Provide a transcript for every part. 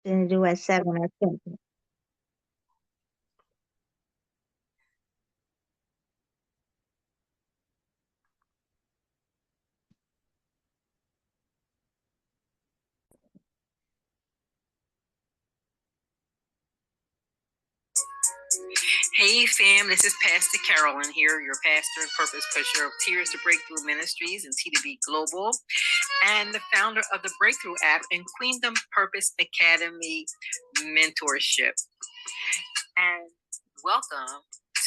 Didn't do at 7 or 10. Hey fam, this is Pastor Carolyn here, your pastor and purpose pusher of Tears to Breakthrough Ministries and T2B Global, and the founder of the Breakthrough app and Queendom Purpose Academy mentorship. And welcome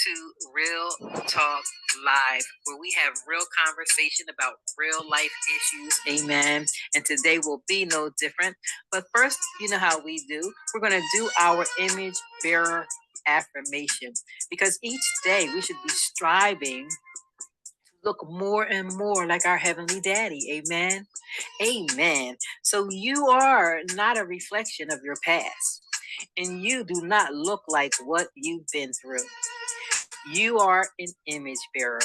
to Real Talk Live, where we have real conversation about real life issues. Amen. And today will be no different. But first, you know how we do. We're going to do our image bearer affirmation, because each day we should be striving to look more and more like our heavenly daddy. Amen. Amen. So you are not a reflection of your past, and you do not look like what you've been through. You are an image bearer.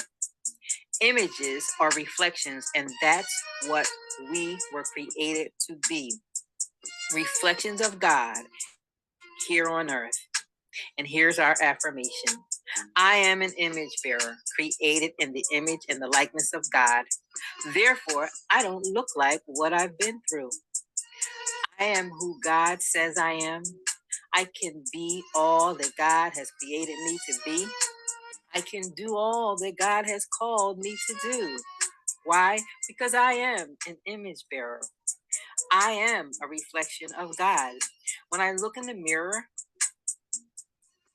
Images are reflections, and that's what we were created to be. Reflections of God here on earth. And here's our affirmation. I am an image bearer, created in the image and the likeness of God. Therefore, I don't look like what I've been through. I am who God says I am. I can be all that God has created me to be. I can do all that God has called me to do. Why? Because I am an image bearer. I am a reflection of God. When I look in the mirror,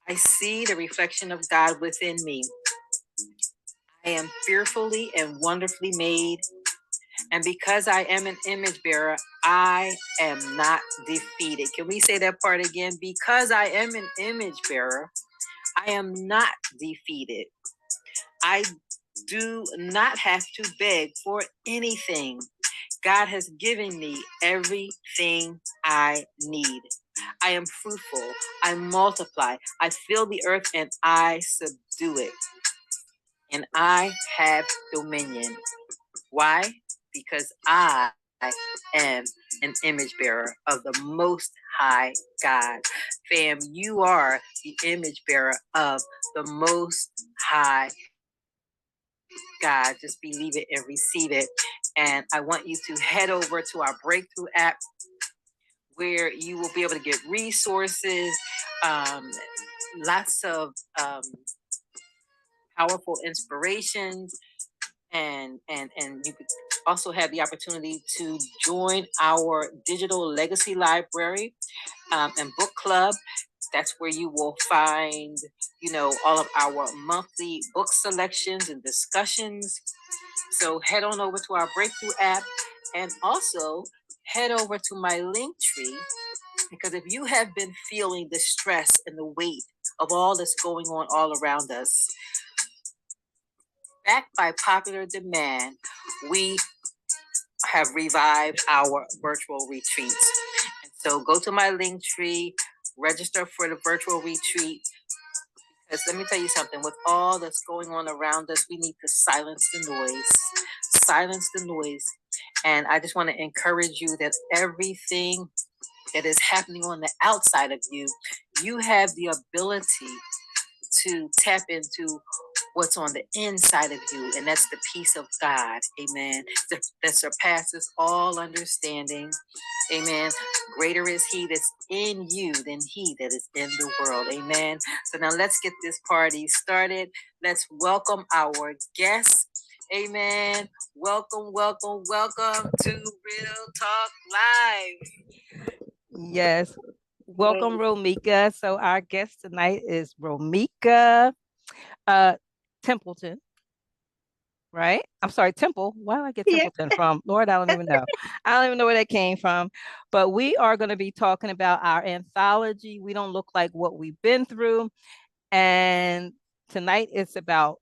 I see the reflection of God within me. I am fearfully and wonderfully made. And because I am an image bearer, I am not defeated. Can we say that part again? Because I am an image bearer, I am not defeated. I do not have to beg for anything. God has given me everything I need. I am fruitful. I multiply. I fill the earth and I subdue it. And I have dominion. Why? Because I am an image bearer of the Most High God. Fam, you are the image bearer of the Most High God. Just believe it and receive it. And I want you to head over to our Breakthrough app, where you will be able to get resources, lots of powerful inspirations, and you could also have the opportunity to join our digital legacy library and book club. That's where you will find, all of our monthly book selections and discussions. So head on over to our Breakthrough app, and also head over to my link tree, because if you have been feeling the stress and the weight of all that's going on all around us, backed by popular demand, we have revived our virtual retreats. And so go to my link tree, register for the virtual retreat. Because let me tell you something, with all that's going on around us, we need to silence the noise. Silence the noise. And I just want to encourage you that everything that is happening on the outside of you, you have the ability to tap into what's on the inside of you, and that's the peace of God. Amen. That surpasses all understanding. Amen. Greater is he that's in you than he that is in the world. Amen. So now let's get this party started. Let's welcome our guests. Amen. Welcome, welcome, welcome to Real Talk Live. Yes. Welcome, Romika. So our guest tonight is Romika Templeton, right? I'm sorry, Temple. Why did I get Templeton from? Lord, I don't even know. I don't even know where that came from. But we are going to be talking about our anthology, We Don't Look Like What We've Been Through. And tonight it's about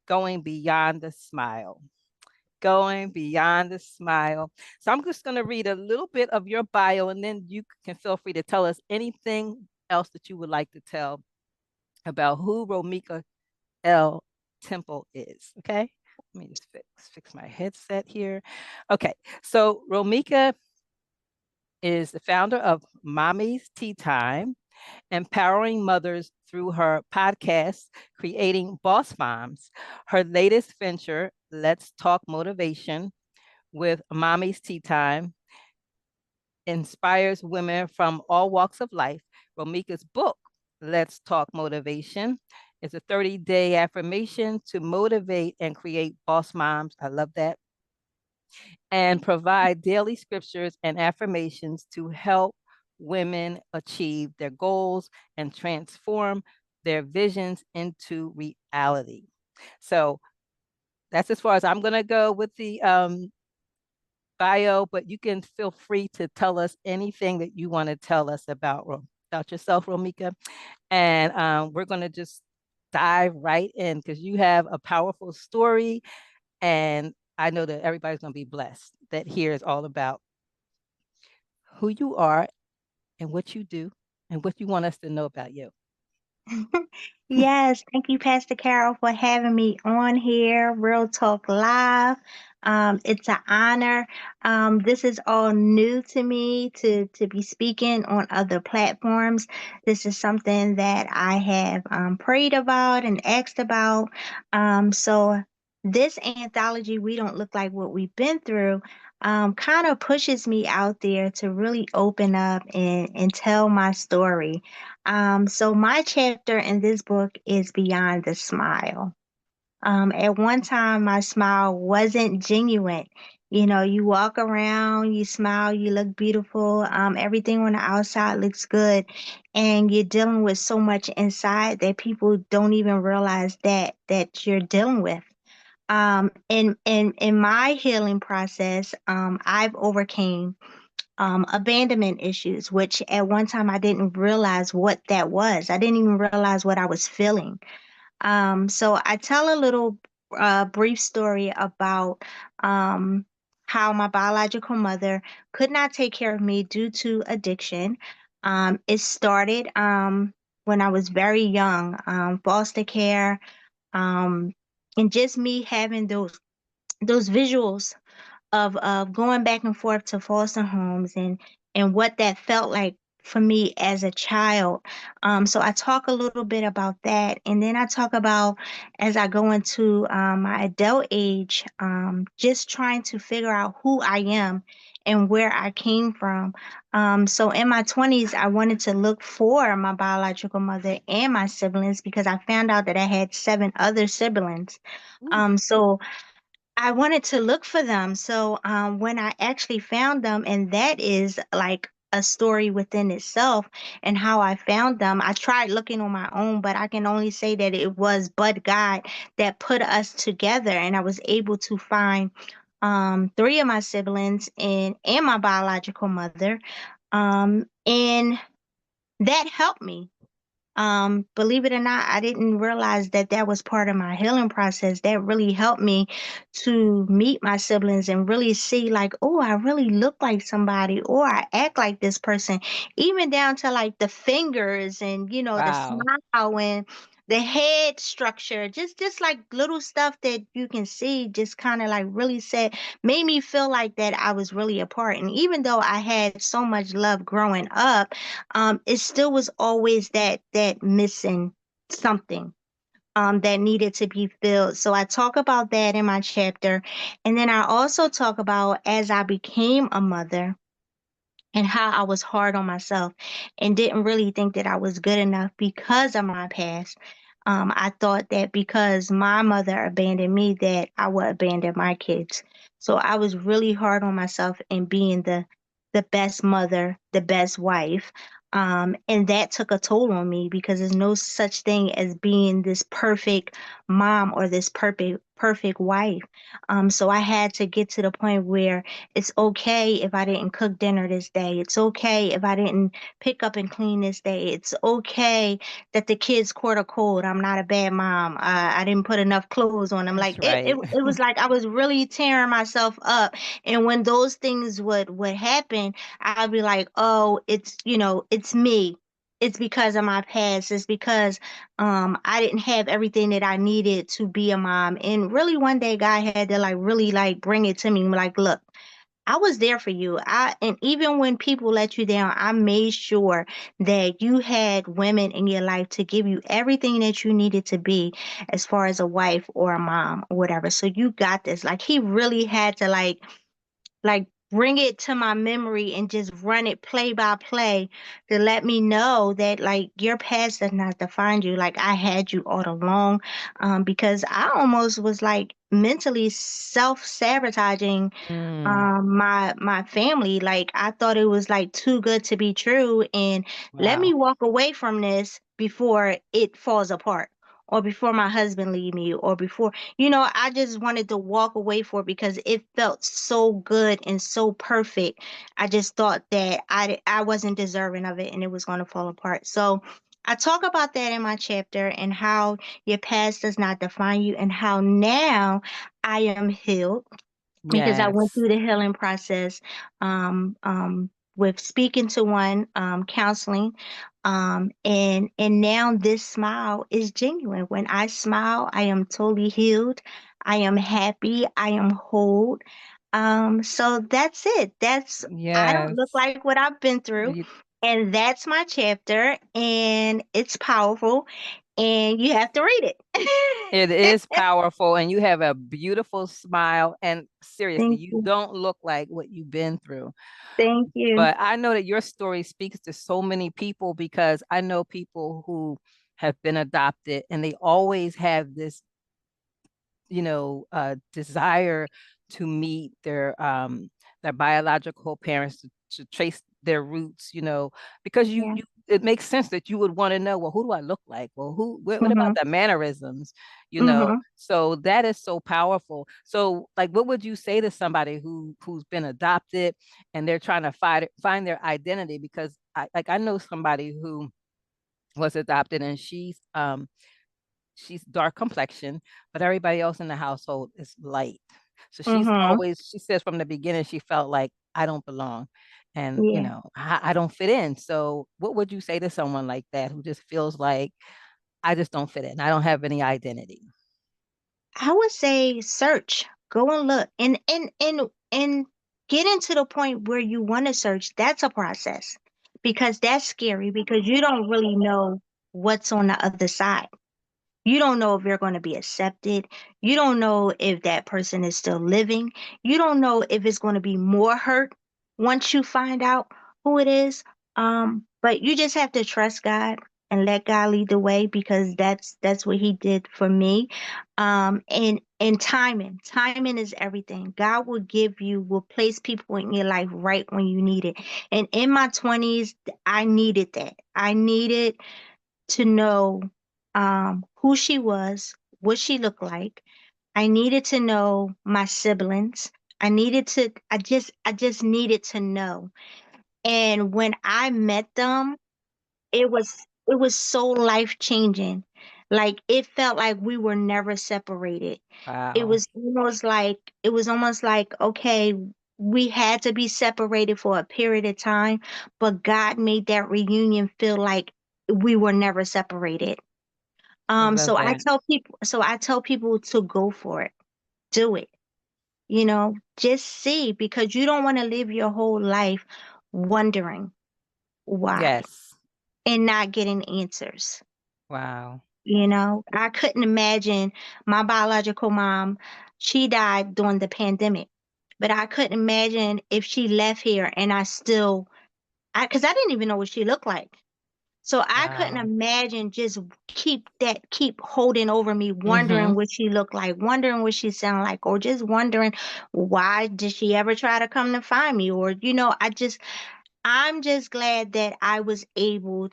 going beyond the smile. Going beyond the smile. So I'm just going to read a little bit of your bio, and then you can feel free to tell us anything else that you would like to tell about who Romika L. Temple is. Okay. Let me just fix my headset here. Okay. So Romika is the founder of Mommy's Tea Time, empowering mothers through her podcast, Creating Boss Moms. Her latest venture, Let's Talk Motivation with Mommy's Tea Time, inspires women from all walks of life. Romika's book, Let's Talk Motivation, is a 30-day affirmation to motivate and create boss moms. I love that. And provide daily scriptures and affirmations to help women achieve their goals and transform their visions into reality. So that's as far as I'm going to go with the bio, but you can feel free to tell us anything that you want to tell us about yourself, Romika. And we're going to just dive right in because you have a powerful story. And I know that everybody's going to be blessed that hears all about who you are and what you do and what you want us to know about you. Yes, thank you, Pastor Carol, for having me on here, Real Talk Live. It's an honor. This is all new to me to be speaking on other platforms. This is something that I have prayed about and asked about. So this anthology, We Don't Look Like What We've Been Through, kind of pushes me out there to really open up and tell my story. So my chapter in this book is Beyond the Smile. At one time, my smile wasn't genuine. You know, you walk around, you smile, you look beautiful. Everything on the outside looks good, and you're dealing with so much inside that people don't even realize that you're dealing with. In my healing process, I've overcame abandonment issues, which at one time I didn't realize what that was. I didn't even realize what I was feeling. So I tell a little brief story about how my biological mother could not take care of me due to addiction. It started when I was very young, foster care, um, and just me having those visuals of going back and forth to foster homes and what that felt like for me as a child. So I talk a little bit about that, and then I talk about as I go into my adult age, just trying to figure out who I am and where I came from. So in my 20s, I wanted to look for my biological mother and my siblings because I found out that I had seven other siblings. Ooh, So I wanted to look for them. So when I actually found them, and that is like a story within itself, and how I found them. I tried looking on my own, but I can only say that it was but God that put us together, and I was able to find three of my siblings and my biological mother. And that helped me. Believe it or not, I didn't realize that that was part of my healing process. That really helped me to meet my siblings and really see, like, oh, I really look like somebody, or I act like this person, even down to like the fingers and, the wow. smile and the head structure, just like little stuff that you can see, just kind of like really said, made me feel like that I was really a part. And even though I had so much love growing up, it still was always that missing something that needed to be filled. So I talk about that in my chapter, and then I also talk about as I became a mother and how I was hard on myself and didn't really think that I was good enough because of my past. I thought that because my mother abandoned me, that I would abandon my kids. So I was really hard on myself in being the best mother, the best wife. And that took a toll on me because there's no such thing as being this perfect mom or this perfect wife. So I had to get to the point where it's okay if I didn't cook dinner this day. It's okay if I didn't pick up and clean this day. It's okay that the kids caught a cold. I'm not a bad mom. I didn't put enough clothes on them. That's Like right. it was like I was really tearing myself up. And when those things would happen, I'd be like, oh, it's me. It's because of my past. It's because I didn't have everything that I needed to be a mom. And really one day God had to like really like bring it to me like, look, I was there for you. And even when people let you down, I made sure that you had women in your life to give you everything that you needed to be as far as a wife or a mom or whatever. So you got this. Like he really had to like bring it to my memory and just run it play by play to let me know that like your past does not define you. Like I had you all along, because I almost was like mentally self-sabotaging Mm, my family. Like I thought it was like too good to be true, and let wow. me walk away from this before it falls apart, or before my husband leave me, or before, I just wanted to walk away for it because it felt so good and so perfect. I just thought that I wasn't deserving of it and it was going to fall apart. So I talk about that in my chapter, and how your past does not define you, and how now I am healed because I went Yes. through the healing process, with speaking to one, counseling, and now this smile is genuine. When I smile, I am totally healed. I am happy. I am whole. So that's it. I don't look Yes. like what I've been through, You, and that's my chapter, and it's powerful, and you have to read it it. is powerful, and you have a beautiful smile. And seriously, Thank you you. don't look like what you've been through. Thank you. But I know that your story speaks to so many people, because I know people who have been adopted and they always have this, desire to meet their biological parents, to trace their roots, because Yeah. it makes sense that you would want to know, well, who do I look like? Well, what about Mhm. the mannerisms, Mhm. So that is so powerful. So like, what would you say to somebody who's been adopted and they're trying to find their identity? Because I know somebody who was adopted, and she's dark complexion, but everybody else in the household is light. So Mhm. she says from the beginning, she felt like, I don't belong, and Yeah. I don't fit in. So what would you say to someone like that, who just feels like, I just don't fit in, I don't have any identity? I would say search. Go and look. And getting to the point where you want to search, that's a process. Because that's scary because you don't really know what's on the other side. You don't know if you're going to be accepted. You don't know if that person is still living. You don't know if it's going to be more hurt once you find out who it is. But you just have to trust God and let God lead the way, because that's what He did for me. And timing is everything. God will place people in your life right when you need it. And in my 20s, I needed that. I needed to know who she was, what she looked like. I needed to know my siblings. I just needed to know. And when I met them, it was so life changing. Like it felt like we were never separated. Wow. It was almost like, okay, we had to be separated for a period of time, but God made that reunion feel like we were never separated. I love that. So I tell people to go for it. Do it. Just see, because you don't want to live your whole life wondering why Yes. and not getting answers. Wow. I couldn't imagine my biological mom, she died during the pandemic. But I couldn't imagine if she left here and because I didn't even know what she looked like. So I couldn't Wow. imagine just keep holding over me, wondering Mm-hmm. what she looked like, wondering what she sounded like, or just wondering why did she ever try to come to find me? Or, I'm just glad that I was able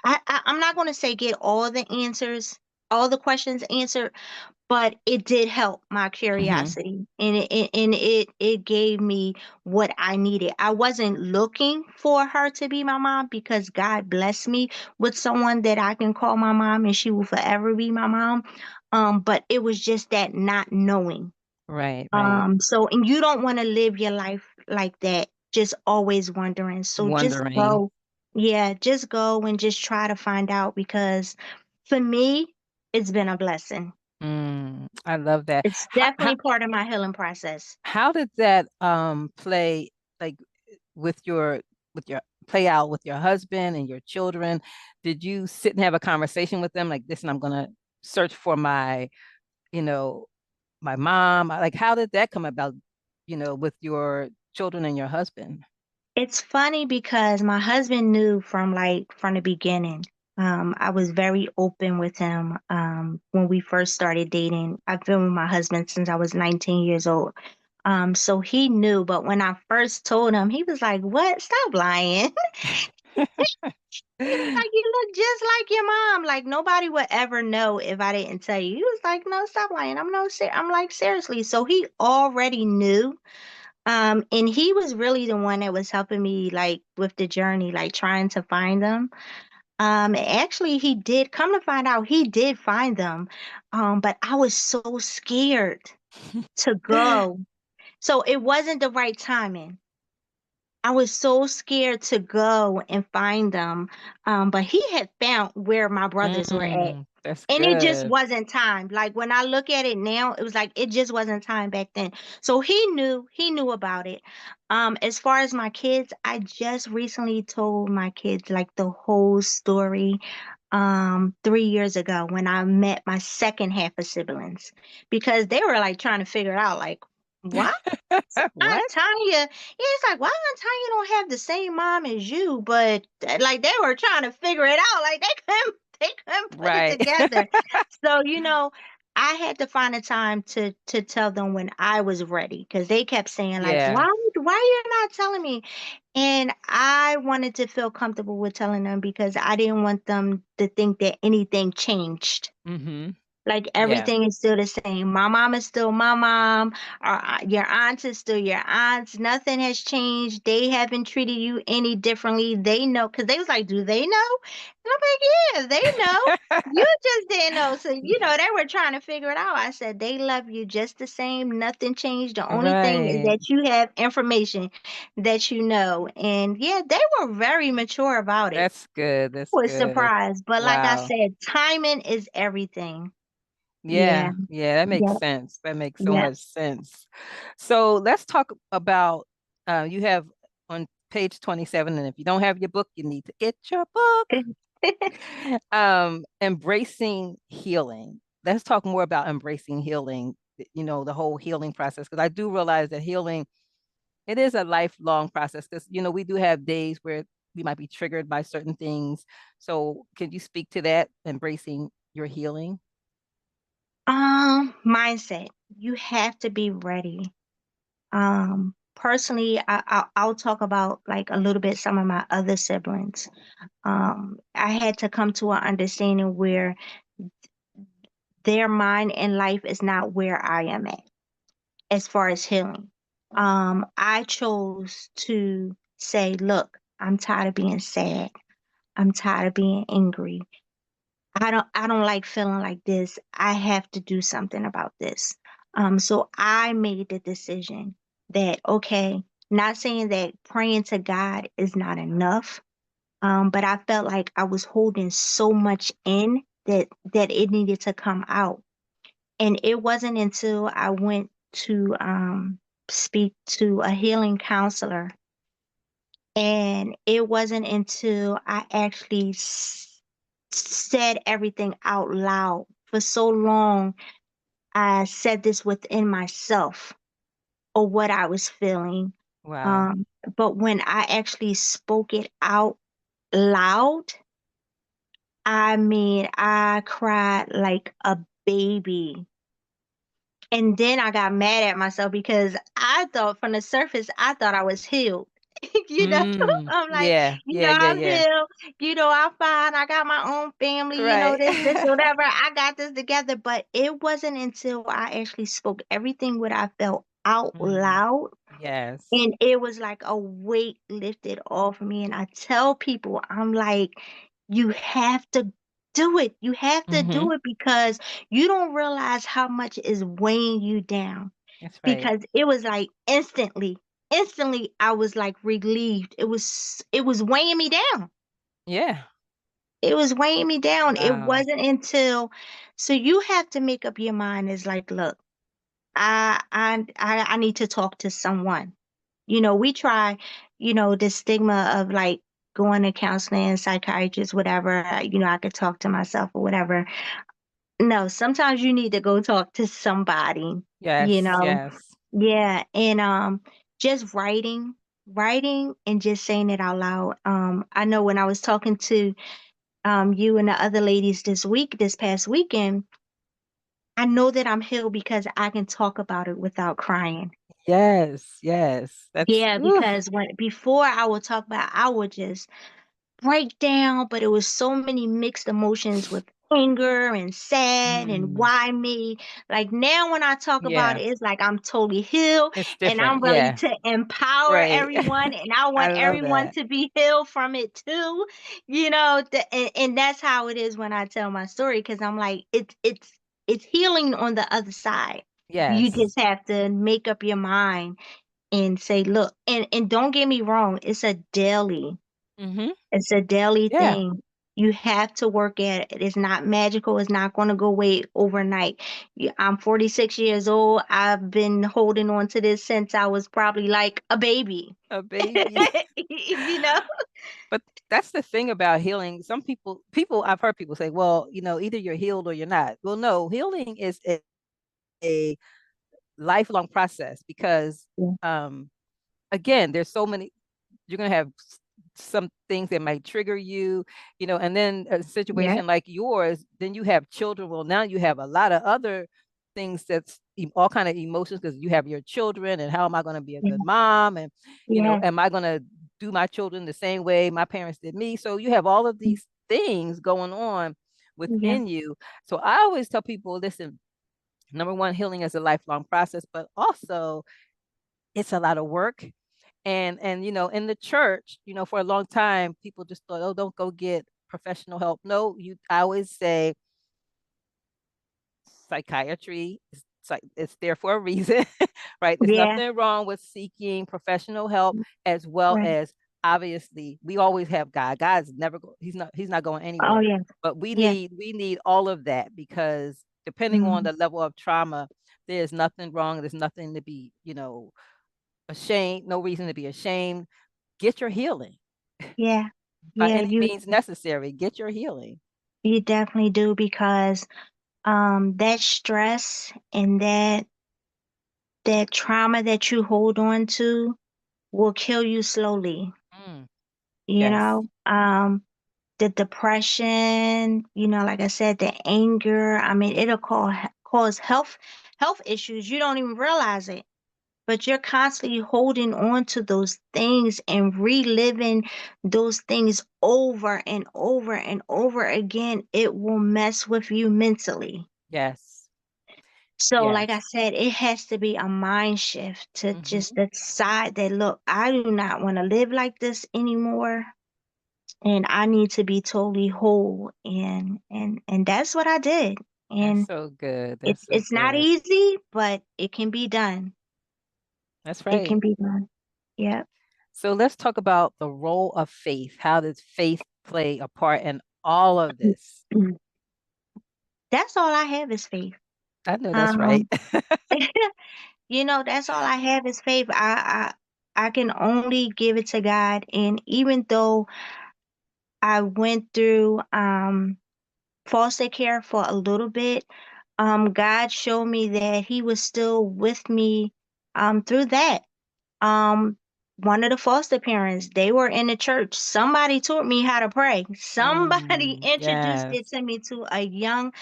I'm not going to say get all the answers, all the questions answered, but it did help my Mm-hmm. curiosity, and it gave me what I needed. I wasn't looking for her to be my mom, because God blessed me with someone that I can call my mom and she will forever be my mom. But it was just that not knowing. Right, right. And you don't want to live your life like that, just always wondering. So just Wondering. go. Yeah, just go and just try to find out, because for me, it's been a blessing. I love that. It's How, how, definitely part of my healing process. how did that play like with your play out with your husband and your children? Did you sit and have a conversation with them like, listen, I'm gonna search for my, you know, my mom? Like, how did that come about, with your children and your husband? It's funny because my husband knew from the beginning. I was very open with him when we first started dating. I've been with my husband since I was 19 years old. So he knew, but when I first told him, he was like, "What? Stop lying." He was like, "You look just like your mom. Like nobody would ever know if I didn't tell you." He was like, "No, stop lying." I'm no, I'm like seriously. So he already knew. And he was really the one that was helping me like with the journey, like trying to find them. Actually he did come to find out he did find them. But I was so scared to go. So it wasn't the right timing. I was so scared to go and find them. But he had found where my brothers were at. That's And it just good. wasn't time. Like when I look at it now, it was like it just wasn't time back then. So he knew about it. As far as my kids, I just recently told my kids like the whole story 3 years ago when I met my second half of siblings because they were like trying to figure it out like why Aunt What? Tanya, yeah, it's like, why Aunt Tanya don't have the same mom as you? But like they were trying to figure it out. Like they couldn't put it Right. together. So, I had to find a time to tell them when I was ready because they kept saying like, Yeah. why you're not telling me? And I wanted to feel comfortable with telling them because I didn't want them to think that anything changed. Mm-hmm. Like Yeah. everything is still the same. My mom is still my mom. Your aunt is still your aunts. Nothing has changed. They haven't treated you any differently. They know because they was like, do they know? And I'm like, yeah, they know. You just didn't know. So they were trying to figure it out. I said they love you just the same. Nothing changed. The only thing is Right. that you have information that you know. And yeah, they were very mature about it. That's good. That's I was good. surprised, but like I Wow. said, timing is everything. Yeah. Yeah. Yeah, that makes Yep. sense. That makes so Yep. much sense. So let's talk about you have on page 27, and if you don't have your book, you need to get your book. Embracing healing. Let's talk more about embracing healing, the whole healing process, because I do realize that healing, it is a lifelong process because, we do have days where we might be triggered by certain things. So can you speak to that, embracing your healing? Mindset. You have to be ready. Personally, I'll talk about like a little bit some of my other siblings. I had to come to an understanding where their mind and life is not where I am at as far as healing. I chose to say, look, I'm tired of being sad. I'm tired of being angry. I don't like feeling like this. I have to do something about this. So I made the decision that okay, not saying that praying to God is not enough, but I felt like I was holding so much in that it needed to come out. And it wasn't until I went to speak to a healing counselor, and it wasn't until I actually said everything out loud. For so long, I said this within myself or what I was feeling. Wow. Um, but when I actually spoke it out loud, I mean, I cried like a baby. And then I got mad at myself because I thought from the surface, I thought I was healed. you know, I'm like, Yeah, yeah, yeah, I'm yeah. healed. I'm fine. I got my own family, Right. this, whatever. I got this together. But it wasn't until I actually spoke everything what I felt out Mm, loud. yes. And it was like a weight lifted off me. And I tell people, I'm like, you have to do it. You have to Mm-hmm. do it because you don't realize how much is weighing you down. That's right. Because it was like instantly I was like relieved. It was weighing me down. Yeah. It was weighing me down. It Wow. wasn't until, so you have to make up your mind. It's like, look, I need to talk to someone. We try, the stigma of like going to counseling, psychiatrist, whatever. I could talk to myself or whatever. No, sometimes you need to go talk to somebody, you Yes, know. yes. Yeah, and just writing and just saying it out loud. I know when I was talking to you and the other ladies this past weekend, I know that I'm healed because I can talk about it without crying. Yes, yes. That's Yeah, oof. because when before I would talk about, I would just breakdown, but it was so many mixed emotions with anger and sad and Mm, why me. Like now when I talk about yeah, it, it's like I'm totally healed it's and I'm different. ready Yeah, to empower right. everyone and I I want love everyone that. to be healed from it too. And that's how it is when I tell my story because I'm like it's healing on the other side. You Yes. just have to make up your mind and say, look, and don't get me wrong, Mm-hmm. it's a daily Yeah. thing. You have to work at it. It's not magical. It's not going to go away overnight. I'm 46 years old. I've been holding on to this since I was probably like a baby. A baby. you know? But that's the thing about healing. Some people I've heard people say, well, either you're healed or you're not. Well, no, healing is a lifelong process because Yeah. um again, there's so many you're going to have some things that might trigger you, and then a Yeah. situation like yours, then you have children. Well, now you have a lot of other things that's all kind of emotions because you have your children and how am I going to be a Yeah. good mom? And, Yeah. am I going to do my children the same way my parents did me? So you have all of these things going on Yeah. within you. So I always tell people, listen, number one, healing is a lifelong process, but also it's a lot of work and in the church, for a long time people just thought, oh, don't go get professional help. No, I always say psychiatry is it's there for a reason. Right? There's Yeah. nothing wrong with seeking professional help, as well Right. as obviously we always have God's never he's not going Oh anywhere, yeah. but we Yeah. need all of that because depending on Mm. the level of trauma, there's nothing wrong, there's nothing to be ashamed, no reason to be ashamed. Get your healing Yeah. by Yeah. any You means necessary. Get your healing. you definitely do because that stress and that trauma that you hold on to will kill you slowly. Mm, You yes. know, the depression, like I said, the anger. I mean, it'll cause health issues. You don't even realize it, but you're constantly holding on to those things and reliving those things over and over and over again. It will mess with you mentally. Yes. So, like I Yes. said, it has to be a mind shift to just Hmm. decide that, look, I do not want to live like this anymore, and I need to be totally whole. And that's what I did. That's And so good. it's That's so it's not good. easy, but it can be done. That's It right. can be done. Yeah. So let's talk about the role of faith. How does faith play a part in all of this? That's all I have is faith. I know that's right. Um, that's all I have is faith. I can only give it to God. And even though I went through foster care for a little bit, God showed me that He was still with me through that. Um, One of the foster parents, they were in the church. Somebody taught me how to pray. Somebody introduced Yes. it to me to a young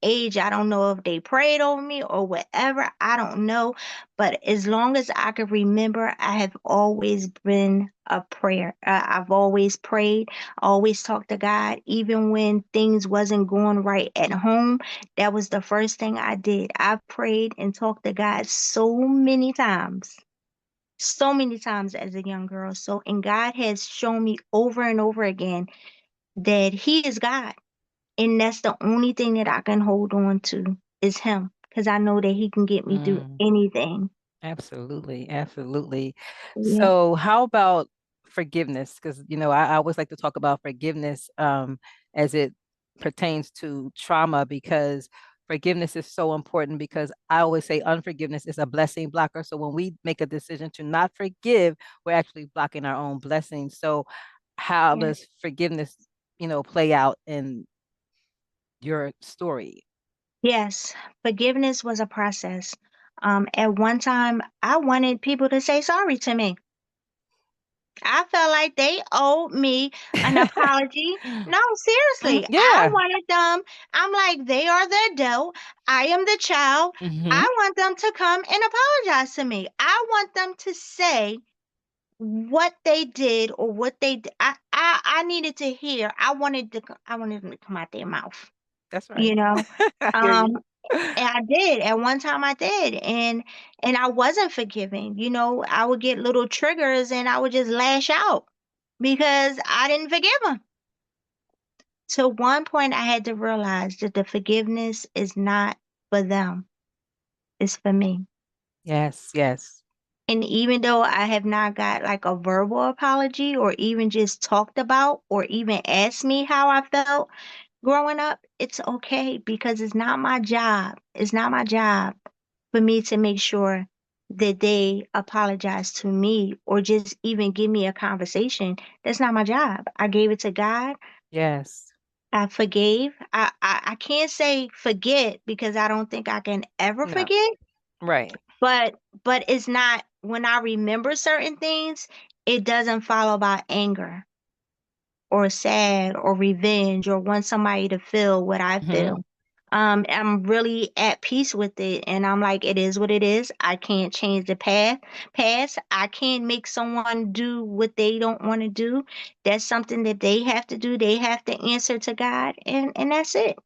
age. I don't know if they prayed over me or whatever. I don't know. But as long as I can remember, I have always been a prayer. I've always prayed, always talked to God, even when things wasn't going right at home. That was the first thing I did. I prayed and talked to God so many times as a young girl. So, and God has shown me over and over again that He is God. And that's the only thing that I can hold on to is Him because I know that He can get me through Mm, anything. absolutely. Absolutely. Yeah. So how about forgiveness, because I always like to talk about forgiveness as it pertains to trauma, because forgiveness is so important, because I always say unforgiveness is a blessing blocker. So when we make a decision to not forgive, we're actually blocking our own blessings. So how Yeah. does forgiveness, play out in your story? Yes, forgiveness was a process. At one time, I wanted people to say sorry to me. I felt like they owed me an apology. No, Mhm. seriously, I Yeah. wanted them. I'm like, they are the adult. I am the child. Hmm. I want them to come and apologize to me. I want them to say what they did or what they I needed to hear. I wanted them to come out their mouth, That's right. you know. I hear you. Um and I did. At one time I did. And I wasn't forgiving. I would get little triggers and I would just lash out because I didn't forgive him. To one point I had to realize that the forgiveness is not for them. It's for me. Yes, yes. And even though I have not got like a verbal apology or even just talked about or even asked me how I felt growing up, it's okay because it's not my job. It's not my job for me to make sure that they apologize to me or just even give me a conversation. That's not my job. I gave it to God. Yes. I forgave. I can't say forget because I don't think I can ever No. forget, Right. but it's not when I remember certain things, it doesn't follow by anger or sad or revenge or want somebody to feel what I Hmm. feel. I'm really at peace with it, and I'm like, it is what it is. I can't change the past. I can't make someone do what they don't want to do. That's something that they have to do. They have to answer to God, and that's it.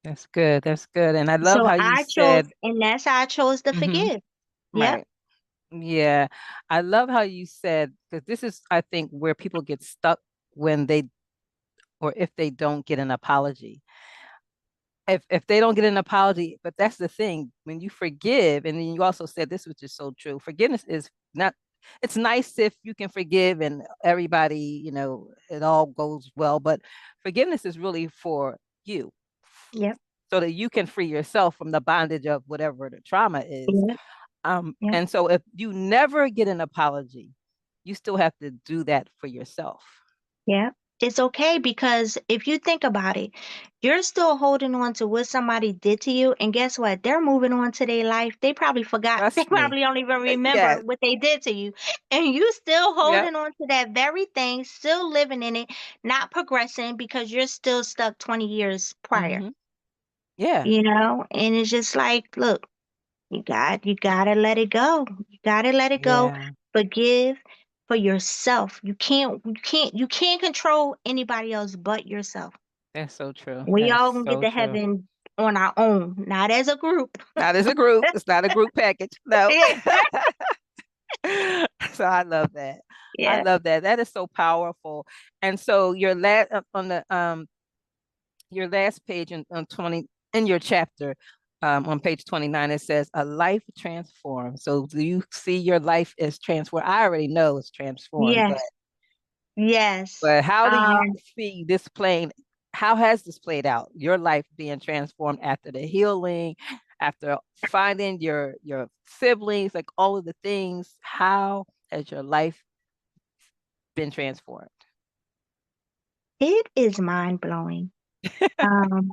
That's good. That's good. And I love So how you I chose, said, and that's how I chose to hmm, forgive. Yep. right. Yeah. I love how you said, because this is, I think, where people get stuck when they, or if they don't get an apology. If they don't get an apology, but that's the thing, when you forgive, and then you also said this, which is so true, forgiveness is not, it's nice if you can forgive and everybody, it all goes well, but forgiveness is really for you, Yep. so that you can free yourself from the bondage of whatever the trauma is. Yep. Yep. And so if you never get an apology, you still have to do that for yourself. Yeah, it's okay because if you think about it, you're still holding on to what somebody did to you, and guess what? They're moving on to their life. They probably forgot. They Trust me. probably don't even remember Yes. what they did to you, and you still Yep. holding on to that very thing, still living in it, not progressing because you're still stuck 20 years prior. Hmm. Yeah. And it's just like, look, you gotta let it go. You gotta let it go. Yeah. Forgive for yourself. You can't control anybody else but yourself. That's so true. We That is all gonna get so to true. heaven on our own, not as a group. Not as a group. It's not a group package. No. Yeah. So I love that. I Yeah. love that. That is so powerful. And so your last on the your last page on 20 in your chapter, on page 29, it says a life transformed. So do you see your life is transformed? I already know it's transformed, but Yes. Yes. how do you see this playing? How has this played out? Your life being transformed after the healing, after finding your siblings, like all of the things. How has your life been transformed? It is mind blowing. Um,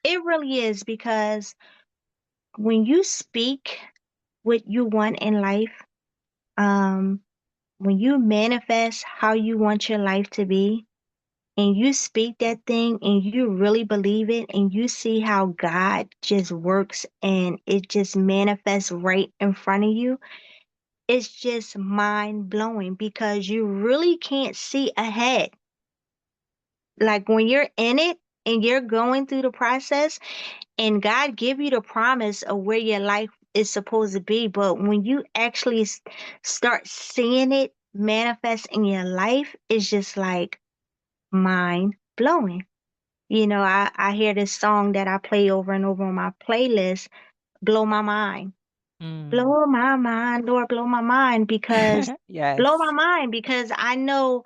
it really is because when you speak what you want in life, um, when you manifest how you want your life to be, and you speak that thing and you really believe it and you see how God just works and it just manifests right in front of you, it's just mind blowing because you really can't see ahead. Like when you're in it and you're going through the process and God give you the promise of where your life is supposed to be, but when you actually start seeing it manifest in your life, it's just like mind blowing. I hear this song that I play over and over on my playlist, Blow My Mind. Mm. Blow my mind, Lord, blow my mind Yes. blow my mind because I know,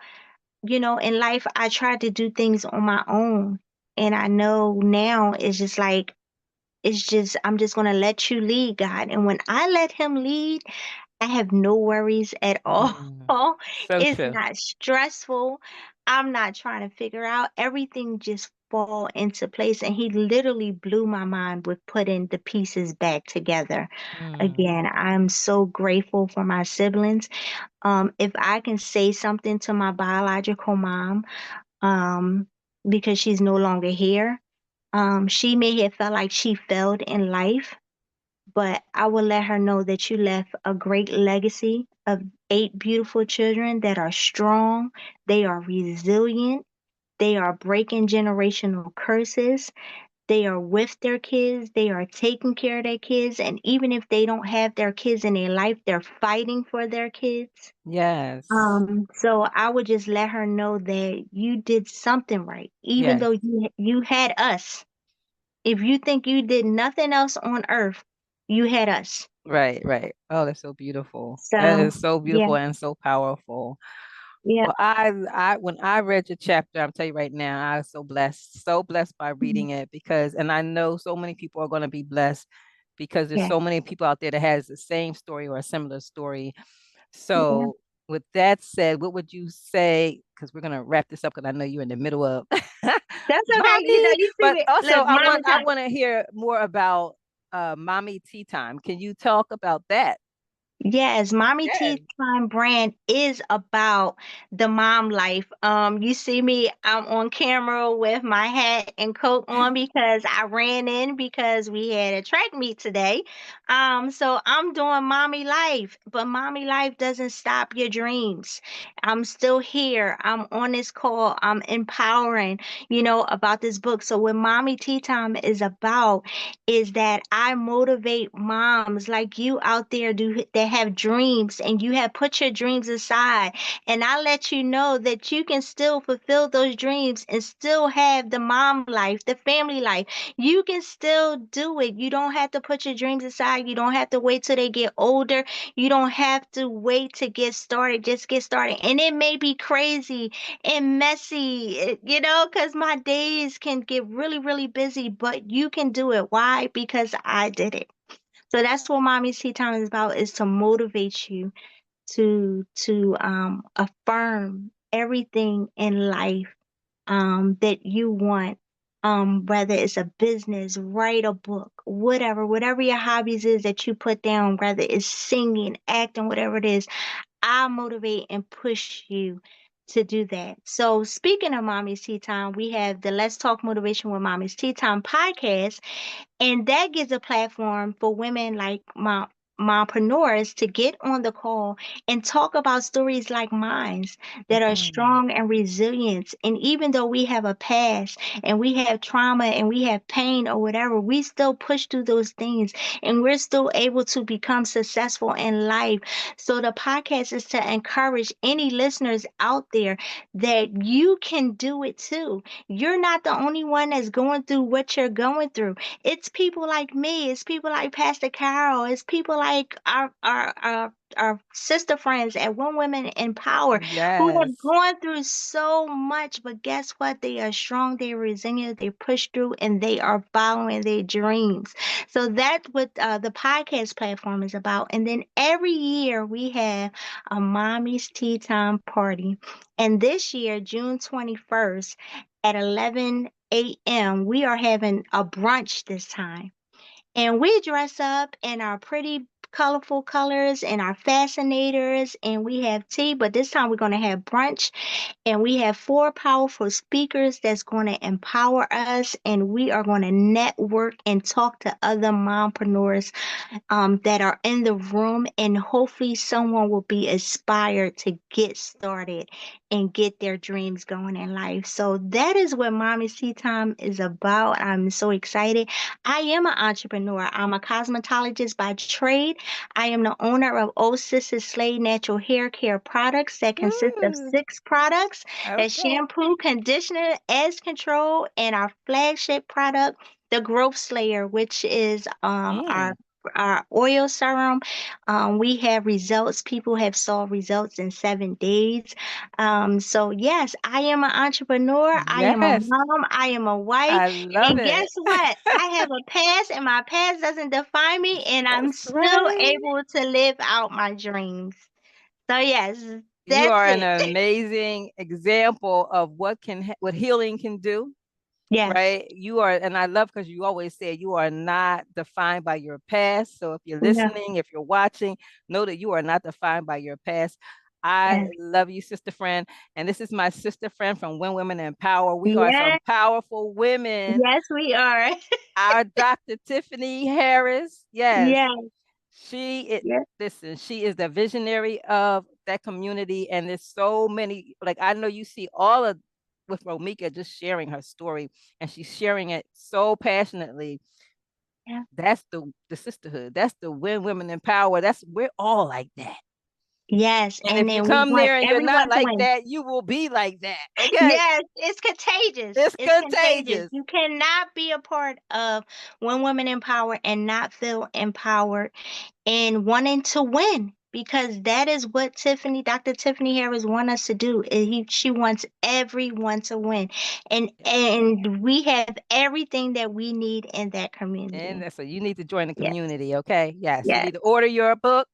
in life I tried to do things on my own. And I know now I'm just going to let you lead, God. And when I let him lead, I have no worries at all. Mm. So It's true. not stressful. I'm not trying to figure out. Everything just fall into place. And he literally blew my mind with putting the pieces back together. Mm. Again, I'm so grateful for my siblings. If I can say something to my biological mom, um, because she's no longer here, she may have felt like she failed in life, but I will let her know that you left a great legacy of 8 beautiful children that are strong, they are resilient, they are breaking generational curses, they are with their kids, they are taking care of their kids, and even if they don't have their kids in their life, they're fighting for their kids. Yes. So I would just let her know that you did something right, even Yes. though you had us. If you think you did nothing else on earth, you had us. Right, right. Oh, that's so beautiful. That So is so yeah, beautiful and so powerful. yeah, Well, when I read your chapter, I'm telling you right now, I was so blessed by mhm, reading it because, and I know so many people are going to be blessed because there's yeah, so many people out there that has the same story or a similar story. yeah. So, with that said, what would you say? Because we're gonna wrap this up because I know you're in the middle of That's okay. mommy, You see but me. also Look, mama I time. want to hear more about mommy tea time. Can you talk about that? Yes, Mommy Yes. Tea Time brand is about the mom life. You see me, I'm on camera with my hat and coat on because I ran in because we had a track meet today. So I'm doing mommy life, but mommy life doesn't stop your dreams. I'm still here. I'm on this call. I'm empowering, about this book. So what Mommy Tea Time is about is that I motivate moms like you out there that have dreams and you have put your dreams aside. And I let you know that you can still fulfill those dreams and still have the mom life, the family life. You can still do it. You don't have to put your dreams aside. You don't have to wait till they get older. You don't have to wait to get started. Just get started. And it may be crazy and messy, because my days can get really, really busy, but you can do it. Why? Because I did it. So that's what Mommy's Tea Time is about, is to motivate you to affirm everything in life that you want. Whether it's a business, write a book, whatever your hobbies is that you put down, whether it's singing, acting, whatever it is, I motivate and push you to do that. So, speaking of Mommy's Tea Time, we have the Let's Talk Motivation with Mommy's Tea Time podcast, and that gives a platform for women like mompreneurs to get on the call and talk about stories like mine that are Mm. strong and resilient. And even though we have a past and we have trauma and we have pain or whatever, we still push through those things and we're still able to become successful in life. So the podcast is to encourage any listeners out there that you can do it too. You're not the only one that's going through what you're going through. It's people like me. It's people like Pastor Carol. It's people like our sister friends at One Women in Power who have Yes. gone through so much. But guess what? They are strong. They're resilient. They push through, and they are following their dreams. So that's what the podcast platform is about. And then every year we have a Mommy's Tea Time party. And this year, June 21st at 11 a.m., we are having a brunch this time. And we dress up in our pretty colorful colors and our fascinators, and we have tea, but this time we're going to have brunch, and we have 4 powerful speakers that's going to empower us, and we are going to network and talk to other mompreneurs that are in the room, and hopefully someone will be inspired to get started and get their dreams going in life. So that is what Mommy's Tea Time is about. I'm so excited. I am an entrepreneur. I'm a cosmetologist by trade. I am the owner of Old Sister Slade Natural Hair Care Products that consist of Ooh, 6 products. That's okay. shampoo, conditioner, edge control, and our flagship product, the Growth Slayer, which is our Mm. our oil serum. We have results. People have saw results in 7 days. So yes, I am an entrepreneur. I am a Yes, mom. I am a wife. I love And it. guess what? I have a past, and my past doesn't define me. And I'm That's still right. able to live out my dreams. So yes, You that's are an it. amazing example of what healing can do, Yes. right? You are, and I love because you always say you are not defined by your past. So if you're No. listening, if you're watching, know that you are not defined by your past. I Yes. love you, sister friend. And this is my sister friend from When Women Empower. We are some Yes. powerful women. Yes, we are. Our Dr. Tiffany Harris, yes, Yes. Yes. listen, she is the visionary of that community. And there's so many, like, I know you see all of with Romika just sharing her story, and she's sharing it so passionately. Yeah. That's the sisterhood. That's the When Women Empower. We're all like that. Yes. And And if you then we come want there and you're not everyone to like win. that, you will be like that. Okay. Yes, it's contagious. It's It's contagious. contagious. You cannot be a part of When Women Empower and not feel empowered and wanting to win, because that is what Dr. Tiffany Harris wants us to do. She wants everyone to win. And we have everything that we need in that community. And so you need to join the Yes. community, okay? Yes, you Yes. need to order your book.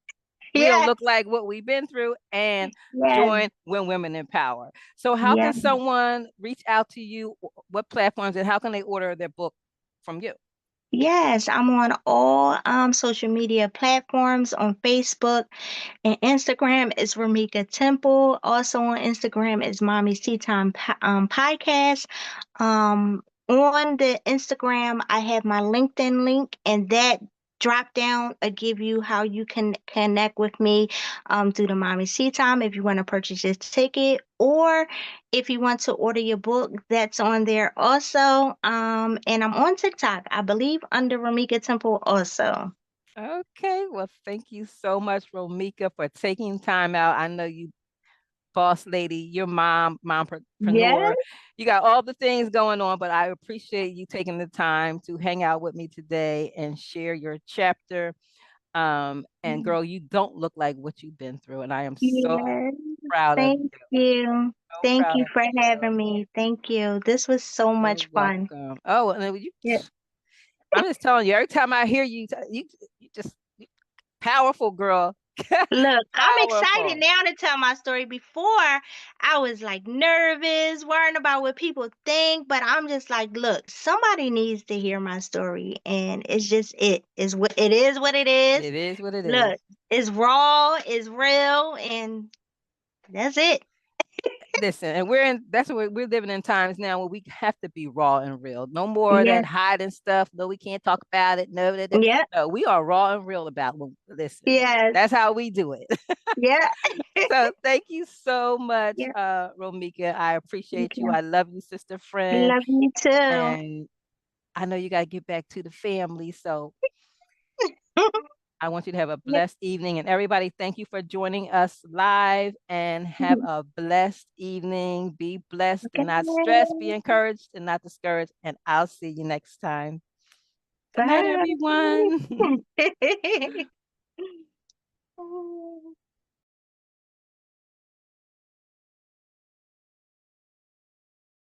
We don't Yes. look like what we've been through, and Yes. join When Women Empower. So how can Yes. someone reach out to you? What platforms, and how can they order their book from you? Yes, I'm on all social media platforms on Facebook. And Instagram is Romika Temple. Also on Instagram is Mommy's Tea Time podcast. On the Instagram, I have my LinkedIn link, and that drop down will give you how you can connect with me through the Mommy's Tea Time if you want to purchase your ticket, or if you want to order your book, that's on there also. And I'm on TikTok, I believe, under Romika Temple also. Okay, well, thank you so much, Romika, for taking time out. I know you boss lady, your mompreneur. Yes. You got all the things going on, but I appreciate you taking the time to hang out with me today and share your chapter. And girl, you don't look like what you've been through, and I am so Yes, proud of thank you. you. So Thank proud you of for you. having me. Thank you. This was so You're much fun. welcome. Oh, and then Yeah. I'm just telling you, every time I hear you, you just powerful girl, Look, I'm excited powerful. now to tell my story. Before, I was like nervous, worrying about what people think, but I'm just like, look, somebody needs to hear my story, and it's just it is what it is. What it is. It is what it is. Look, it's raw, it's real, and that's it. Listen, and that's what we're living in times now where we have to be raw and real. No more of Yeah, that hiding stuff. No, we can't talk about it. No, yeah, no, we are raw and real about it. Listen, yes, that's how we do it. yeah, So thank you so much, yeah. Romika. I Thank appreciate you. you. I love you, sister friend. Love you too. And I know you got to get back to the family. So I want you to have a Yeah. blessed evening. And everybody, thank you for joining us live, and have a blessed evening. Be blessed and Okay. not stressed. Be encouraged and not discouraged. And I'll see you next time. Good night, Bye. everyone.